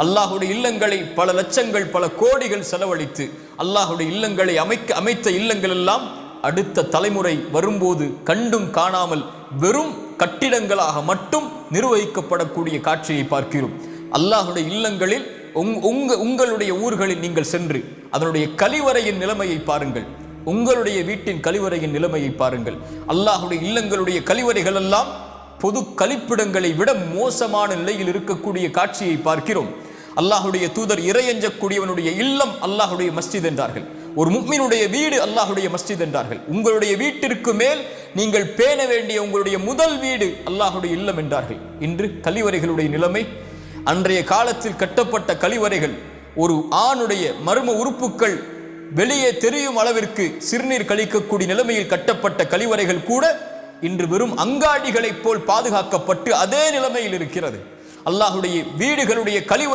அல்லாஹுடைய இல்லங்களை பல லட்சங்கள் பல கோடிகள் செலவழித்து அல்லாஹுடைய இல்லங்களை அமைத்த இல்லங்கள் எல்லாம் அடுத்த தலைமுறை வரும்போது கண்டும் காணாமல் வெறும் கட்டிடங்களாக மட்டும் நிர்வகிக்கப்படக்கூடிய காட்சியை பார்க்கிறோம். அல்லாஹுடைய இல்லங்களில் உங்களுடைய ஊர்களில் நீங்கள் சென்று அதனுடைய கழிவறையின் நிலைமையை பாருங்கள். உங்களுடைய வீட்டின் கழிவறையின் நிலைமையை பாருங்கள். அல்லாஹுடைய இல்லங்களுடைய கழிவறைகள் எல்லாம் பொது கழிப்பிடங்களை விட மோசமான நிலையில் இருக்கக்கூடிய காட்சியை பார்க்கிறோம். அல்லாஹுடைய தூதர் இறையஞ்சக்கூடியவனுடைய இல்லம் அல்லாஹுடைய மஸ்ஜித் என்றார்கள். ஒரு முஃமினுடைய வீடு அல்லாஹுடைய மஸ்ஜித் என்றார்கள். உங்களுடைய வீட்டிற்கு மேல் நீங்கள் பேண வேண்டிய உங்களுடைய முதல் வீடு அல்லாஹுடைய இல்லம் என்றார்கள். இன்று கழிவறைகளுடைய நிலைமை, அன்றைய காலத்தில் கட்டப்பட்ட கழிவறைகள் ஒரு ஆணுடைய மர்ம உறுப்புகள் வெளியே தெரியும் அளவிற்கு சிறுநீர் கழிக்கக்கூடிய நிலைமையில் கட்டப்பட்ட கழிவறைகள் கூட இன்று வெறும் அங்காடிகளைப் போல் பாதுகாக்கப்பட்டு அதே நிலைமையில் இருக்கிறது. அல்லாஹுடைய வீடுகளுடைய கழிவறை